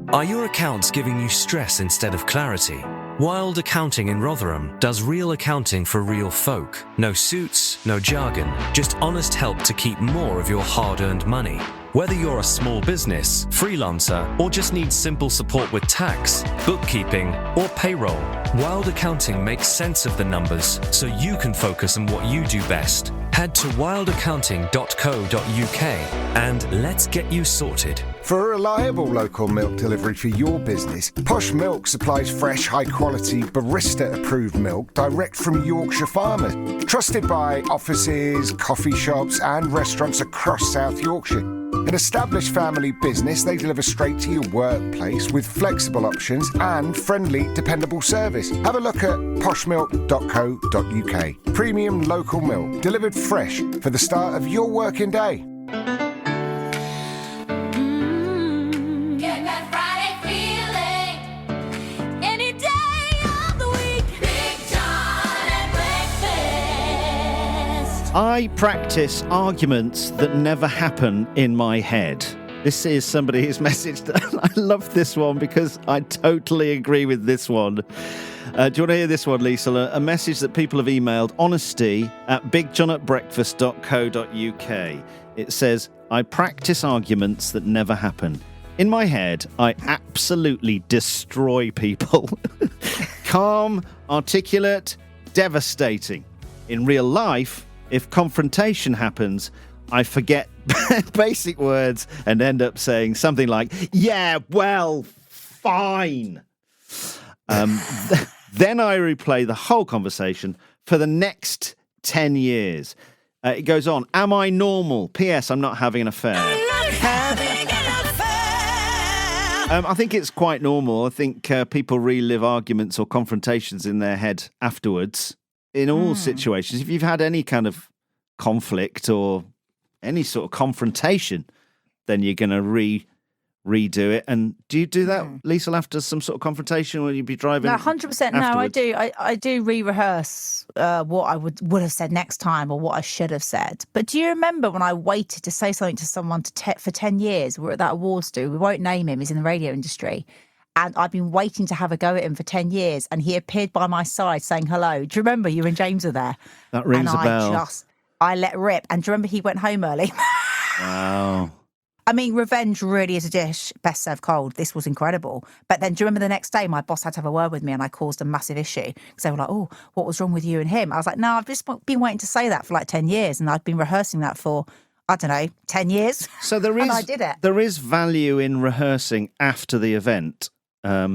Are your accounts giving you stress instead of clarity? Wild Accounting in Rotherham does real accounting for real folk. No suits, no jargon, just honest help to keep more of your hard-earned money. Whether you're a small business, freelancer, or just need simple support with tax, bookkeeping, or payroll, Wild Accounting makes sense of the numbers so you can focus on what you do best. Head to wildaccounting.co.uk and let's get you sorted. For a reliable local milk delivery for your business, Posh Milk supplies fresh, high-quality, barista-approved milk direct from Yorkshire farmers. Trusted by offices, coffee shops and restaurants across South Yorkshire. An established family business, they deliver straight to your workplace with flexible options and friendly, dependable service. Have a look at poshmilk.co.uk. Premium local milk, delivered fresh for the start of your working day. Get that Friday feeling any day of the week. Big John and breakfast. I practice arguments that never happen in my head. This is somebody who's messaged. I love this one because I totally agree with this one. Do you want to hear this one, Liesl? A message that people have emailed, honesty@bigjohnatbreakfast.co.uk. It says, I practice arguments that never happen. In my head, I absolutely destroy people. Calm, articulate, devastating. In real life, if confrontation happens, I forget basic words and end up saying something like, yeah, well, fine. Then I replay the whole conversation for the next 10 years. It goes on, am I normal? P.S. I'm not having an affair. I think it's quite normal. I think people relive arguments or confrontations in their head afterwards. In all situations, if you've had any kind of conflict or any sort of confrontation, then you're going to redo it. And do you do that, Liesl, after some sort of confrontation? Will you be driving? No, 100%. No, I do. I do re-rehearse what I would have said next time or what I should have said. But do you remember when I waited to say something to someone for 10 years? We were at that awards do. We won't name him. He's in the radio industry. And I've been waiting to have a go at him for 10 years. And he appeared by my side saying hello. Do you remember you and James were there? That rings a bell. I let rip. And do you remember he went home early? Wow. I mean, revenge really is a dish best served cold. This was incredible. But then do you remember the next day my boss had to have a word with me and I caused a massive issue? Because they were like, oh, what was wrong with you and him? I was like, no, I've just been waiting to say that for like 10 years. And I've been rehearsing that for, I don't know, 10 years. So there is, and I did it. There is value in rehearsing after the event. I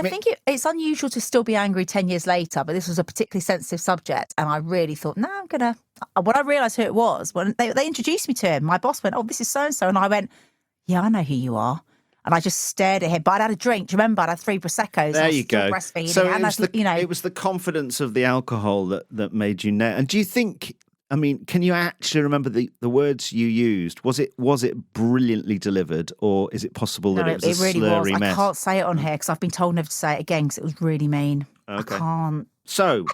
think it's unusual to still be angry 10 years later, but this was a particularly sensitive subject. And I really thought, no, I'm going to... When I realised who it was, when they introduced me to him, my boss went, oh, this is so-and-so. And I went, yeah, I know who you are. And I just stared at him. But I'd had a drink. Do you remember? I'd had 3 Prosecco's. There you go. Breastfeeding. So And it was the confidence of the alcohol that made you know. And do you think... I mean, can you actually remember the words you used? Was it brilliantly delivered, or is it possible that it was a really slurry was. mess? I can't say it on here because I've been told never to say it again because it was really mean. Okay. I can't. So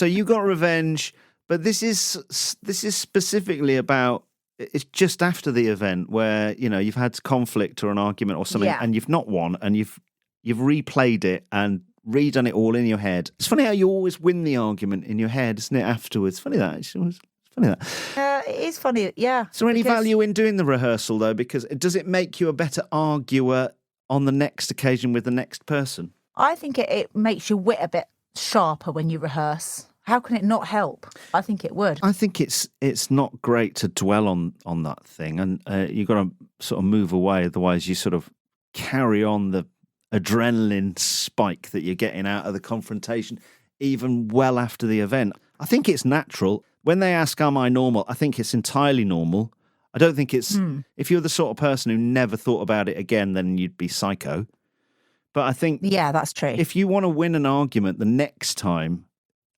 you got revenge, but this is specifically about. It's just after the event where you've had conflict or an argument or something, and you've not won, and you've replayed it and redone it all in your head. It's funny how you always win the argument in your head, isn't it? Afterwards, funny that. It's funny that. It is funny, yeah. Is there any value in doing the rehearsal though? Because does it make you a better arguer on the next occasion with the next person? I think it makes your wit a bit sharper when you rehearse. How can it not help? I think it would. I think it's not great to dwell on that thing, and you've got to sort of move away. Otherwise, you sort of carry on the adrenaline spike that you're getting out of the confrontation, even well after the event. I think it's natural. When they ask, am I normal? I think it's entirely normal. I don't think it's... If you're the sort of person who never thought about it again, then you'd be psycho. But I think... Yeah, that's true. If you want to win an argument the next time,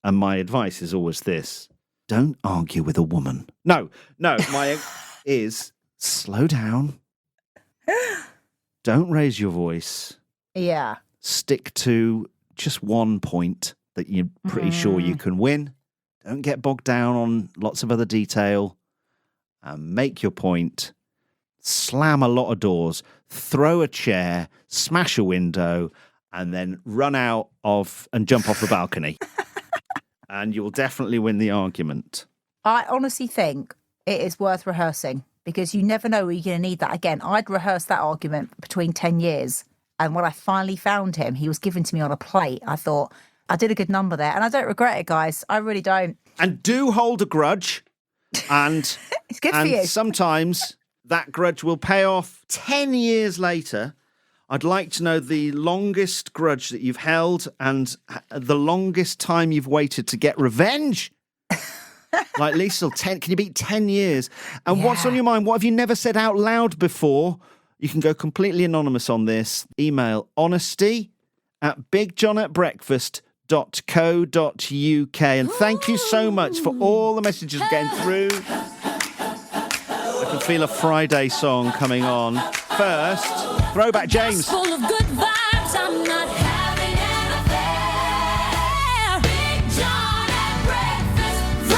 and my advice is always this, don't argue with a woman. No, my is slow down. Don't raise your voice. Yeah. Stick to just one point that you're pretty sure you can win. Don't get bogged down on lots of other detail. Make your point. Slam a lot of doors. Throw a chair. Smash a window. And then run out of and jump off the balcony. And you will definitely win the argument. I honestly think it is worth rehearsing because you never know when you're going to need that again. I'd rehearsed that argument between 10 years. And when I finally found him, he was given to me on a plate. I thought, I did a good number there. And I don't regret it, guys. I really don't. And do hold a grudge. And It's good for you. Sometimes that grudge will pay off 10 years later. I'd like to know the longest grudge that you've held and the longest time you've waited to get revenge. Like Liesl, can you beat 10 years? And what's on your mind? What have you never said out loud before? You can go completely anonymous on this. Email honesty@bigjohnatbreakfast.co.uk. And thank you so much for all the messages getting through. I can feel a Friday song coming on. First, Throwback James. Full of good vibes, I'm not having an affair. Big John at Breakfast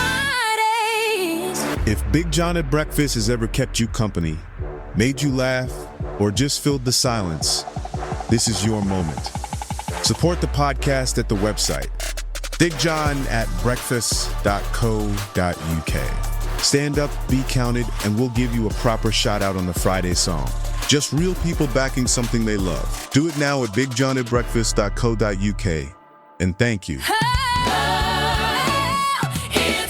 Fridays. If Big John at Breakfast has ever kept you company, made you laugh, or just filled the silence, this is your moment. Support the podcast at the website, bigjohnatbreakfast.co.uk. Stand up, be counted, and we'll give you a proper shout out on the Friday song. Just real people backing something they love. Do it now at bigjohnatbreakfast.co.uk. And thank you. It's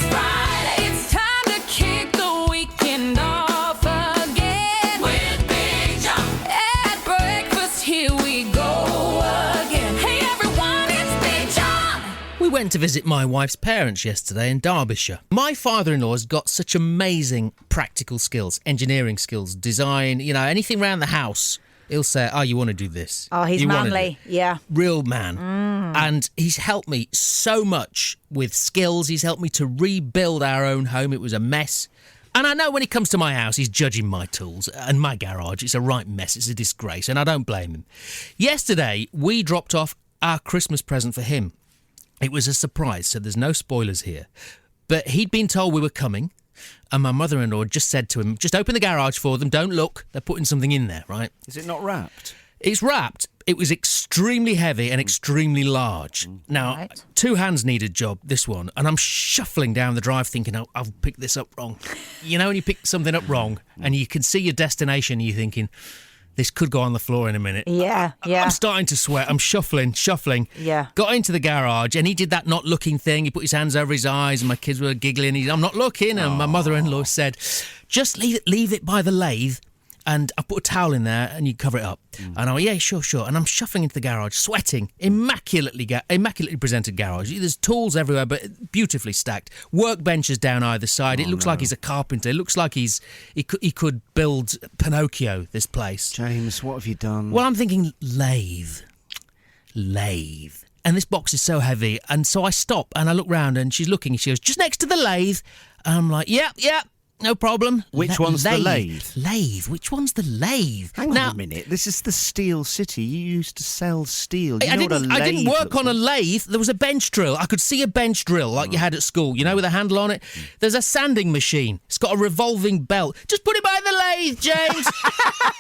Friday, it's time to kick the weekend off again. With Big John at Breakfast, here we go again. Hey everyone, it's Big John. We went to visit my wife's parents yesterday in Derbyshire. My father-in-law has got such amazing practical skills, engineering skills, design, anything around the house. He'll say, you want to do this. Oh, he's You wanna do manly. Yeah. real man. And he's helped me so much with skills. He's helped me to rebuild our own home. It was a mess. And I know when he comes to my house, he's judging my tools and my garage. It's a right mess. It's a disgrace. And I don't blame him. Yesterday, we dropped off our Christmas present for him. It was a surprise, so there's no spoilers here. But he'd been told we were coming. And my mother-in-law just said to him, just open the garage for them. Don't look. They're putting something in there, right? Is it not wrapped? It's wrapped. It was extremely heavy and extremely large. Now, Right. 2 hands need a job, this one. And I'm shuffling down the drive thinking, I've picked this up wrong. You know when you pick something up wrong and you can see your destination and you're thinking, this could go on the floor in a minute. Yeah, yeah. I'm starting to sweat. I'm shuffling. Yeah. Got into the garage and he did that not looking thing. He put his hands over his eyes and my kids were giggling. I'm not looking. And my mother-in-law said, just leave it by the lathe and I put a towel in there and you cover it up. And I went, yeah, sure. And I'm shuffling into the garage, sweating, immaculately presented garage. There's tools everywhere, but beautifully stacked. Workbenches down either side. It looks like he's a carpenter. It looks like he could build Pinocchio, this place. James, what have you done? Well, I'm thinking lathe. And this box is so heavy. And so I stop and I look round and she's looking and she goes, just next to the lathe. And I'm like, yep, no problem. Which one's the lathe? Lathe. Which one's the lathe? Hang on a minute. This is the Steel City. You used to sell steel. You I know what a didn't lathe work looks on a like? lathe. There was a bench drill. I could see a bench drill like you had at school, with a handle on it. There's a sanding machine. It's got a revolving belt. Just put it by the lathe, James.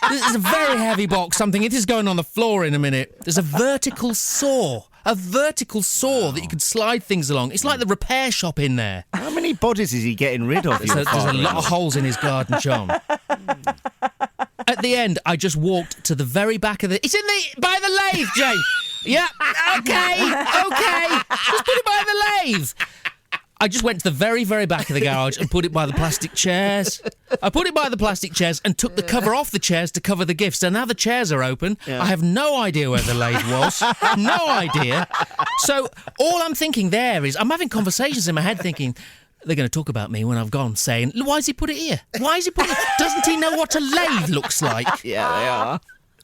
This is a very heavy box. I'm thinking this is going on the floor in a minute. There's a vertical saw. A vertical saw that you could slide things along. It's like the repair shop in there. How many bodies is he getting rid of? There's a lot of holes in his garden, John. At the end, I just walked to the very back of the... It's by the lathe, Jay. Yeah, okay. Just put it by the lathe. I just went to the very, very back of the garage and put it by the plastic chairs. I put it by the plastic chairs and took the cover off the chairs to cover the gifts. So now the chairs are open. Yeah. I have no idea where the lathe was. No idea. So all I'm thinking there is, I'm having conversations in my head thinking, they're going to talk about me when I've gone, saying, why has he put it here? Why has he put it? Doesn't he know what a lathe looks like? Yeah, they are.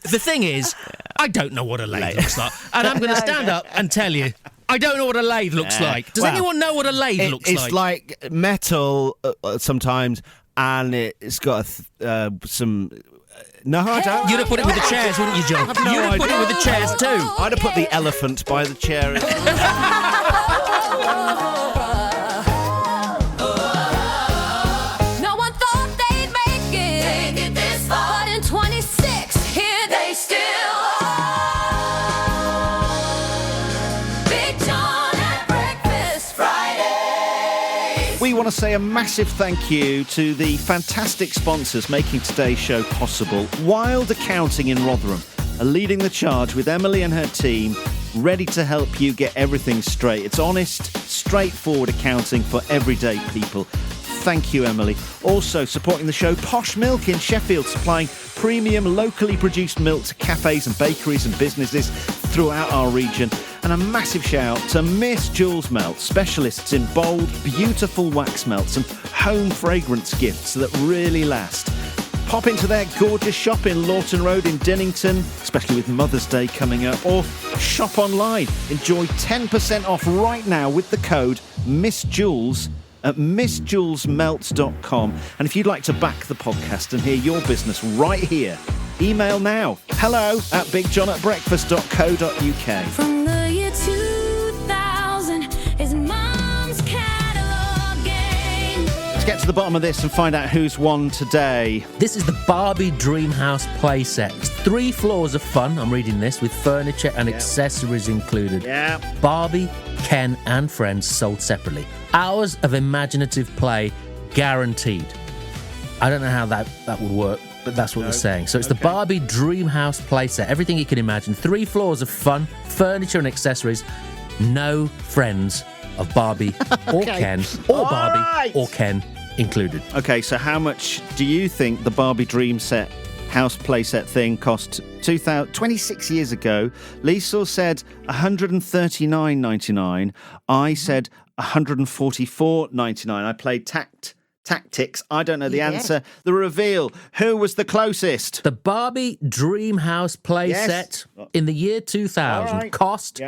The thing is, I don't know what a lathe looks like. And I'm going to stand up and tell you, I don't know what a lathe looks like. Does anyone know what a lathe looks like? It's like metal sometimes, and it's got some No, I don't. You'd have put it with the chairs, wouldn't you, John? no You'd have put it idea. with the chairs too. I'd have put the elephant by the chair. No one thought they'd make it this far, but in 26, here they still are. Big John at Breakfast Fridays. We want to say a massive thank you to the fantastic sponsors making today's show possible. Wild Accounting in Rotherham are leading the charge with Emily and her team, ready to help you get everything straight. It's honest, straightforward accounting for everyday people. Thank you, Emily. Also supporting the show, Posh Milk in Sheffield, supplying premium, locally produced milk to cafes and bakeries and businesses throughout our region. And a massive shout to Miss Jules Melt, specialists in bold, beautiful wax melts and home fragrance gifts that really last. Pop into their gorgeous shop in Lawton Road in Dinnington, especially with Mother's Day coming up, or shop online. Enjoy 10% off right now with the code MissJules at missjulesmelts.com. And if you'd like to back the podcast and hear your business right here, email now, hello@bigjohnatbreakfast.co.uk. From the year 2000 is Mom's catalog game. Let's get to the bottom of this and find out who's won today. This is the Barbie Dreamhouse playset. It's 3 floors of fun, I'm reading this, with furniture and accessories included. Yeah. Barbie, Ken and friends sold separately. Hours of imaginative play guaranteed. I don't know how that would work, but that's what they're saying. So it's the Barbie Dreamhouse playset. Everything you can imagine. 3 floors of fun, furniture and accessories. No friends of Barbie or Ken or Barbie or Ken included. Okay, so how much do you think the Barbie Dream Set house playset thing cost 26 years ago? Liesl said $139.99. I said $144.99. I played tactics. I don't know the answer. The reveal. Who was the closest? The Barbie Dreamhouse playset in the year 2000 cost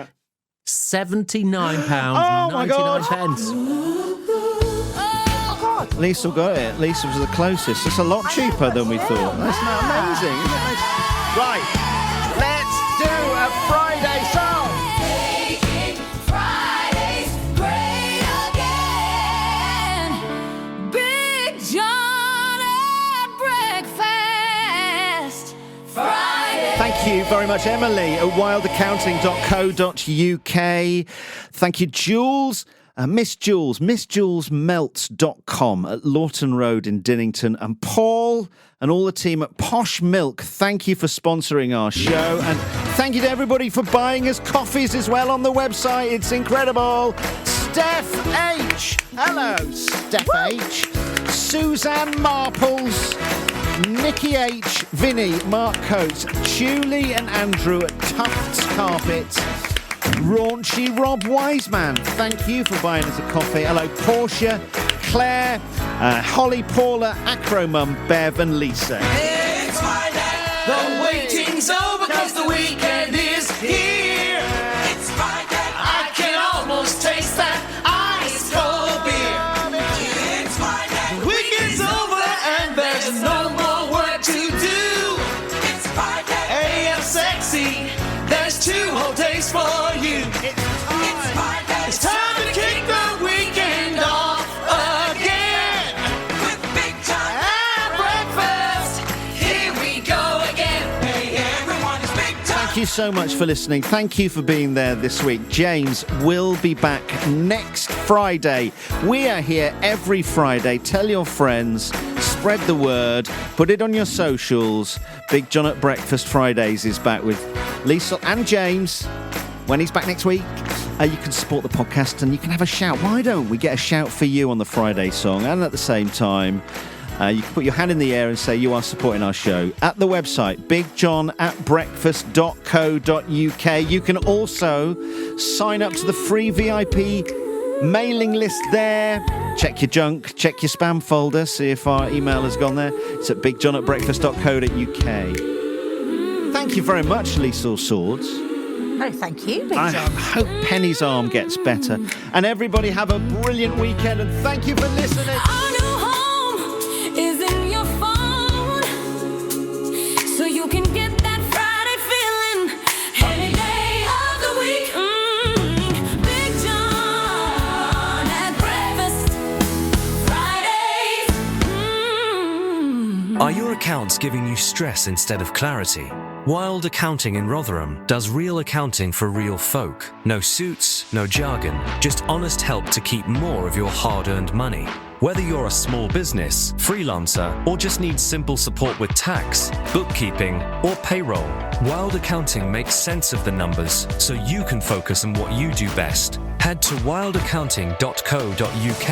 £79.99. Liesl got it. Liesl was the closest. It's a lot cheaper than we thought. That's not amazing, isn't it? Right, let's do a Friday song. Making Fridays great again. Big John at Breakfast Fridays. Thank you very much, Emily, at wildaccounting.co.uk. Thank you, Jules. Miss Jules, missjulesmelts.com at Lawton Road in Dinnington. And Paul and all the team at Posh Milk, thank you for sponsoring our show. And thank you to everybody for buying us coffees as well on the website. It's incredible. Steph H. Hello, Steph H. Suzanne Marples. Nikki H. Vinny, Mark Coates. Julie and Andrew at Tufts Carpet. Raunchy Rob Wiseman, thank you for buying us a coffee. Hello, Portia, Claire, Holly, Paula, Acromum, Bev and Lisa. It's Friday. The waiting's over because the weekend is here. It's Friday. I can almost taste that ice cold beer. It's Friday. The weekend's over and there's no more work to do. It's Friday. AM sexy. There's 2 whole days for you. It's time to kick the weekend off again. With Big John at Breakfast. Here we go again. Hey everyone, it's Big John. Thank you so much for listening. Thank you for being there this week. James will be back next Friday. We are here every Friday. Tell your friends, spread the word, put it on your socials. Big John at Breakfast Fridays is back with Liesl and James. When he's back next week, you can support the podcast and you can have a shout. Why don't we get a shout for you on the Friday song? And at the same time, you can put your hand in the air and say you are supporting our show at the website, bigjohnatbreakfast.co.uk. You can also sign up to the free VIP mailing list there. Check your junk, check your spam folder, see if our email has gone there. It's at bigjohnatbreakfast.co.uk. Thank you very much, Liesl Swords. Oh, thank you, Big I John. hope Penny's arm gets better. And everybody have a brilliant weekend and thank you for listening. Our new home is in your phone. accounts giving you stress instead of clarity? Wild Accounting in Rotherham does real accounting for real folk. No suits, no jargon, just honest help to keep more of your hard-earned money. Whether you're a small business, freelancer, or just need simple support with tax, bookkeeping, or payroll, Wild Accounting makes sense of the numbers so you can focus on what you do best. Head to wildaccounting.co.uk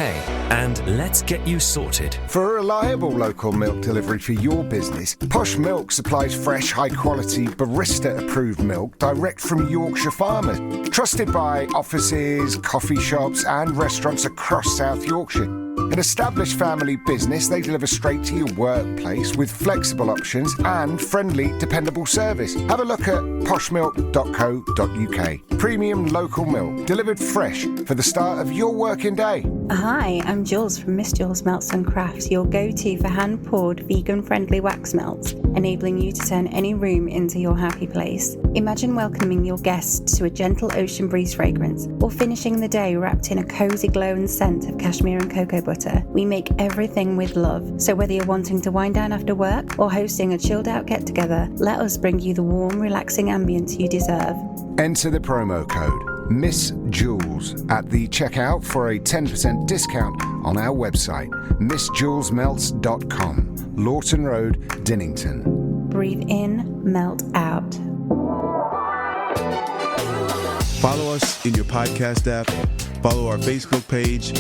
and let's get you sorted. For a reliable local milk delivery for your business, Posh Milk supplies fresh, high-quality, barista-approved milk direct from Yorkshire farmers. Trusted by offices, coffee shops and restaurants across South Yorkshire. An established family business, they deliver straight to your workplace with flexible options and friendly, dependable service. Have a look at poshmilk.co.uk. Premium local milk, delivered fresh for the start of your working day. Hi, I'm Jules from Miss Jules Melts and Crafts, your go-to for hand-poured, vegan-friendly wax melts, enabling you to turn any room into your happy place. Imagine welcoming your guests to a gentle ocean breeze fragrance, or finishing the day wrapped in a cozy glow and scent of cashmere and cocoa butter. We make everything with love, so whether you're wanting to wind down after work or hosting a chilled-out get-together, let us bring you the warm, relaxing ambience you deserve. Enter the promo code Miss Jules at the checkout for a 10% discount on our website, missjulesmelts.com, Lawton Road, Dinnington. Breathe in, melt out. Follow us in your podcast app, follow our Facebook page,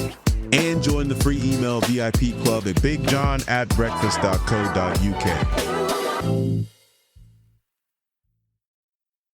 and join the free email VIP club at bigjohn@breakfast.co.uk.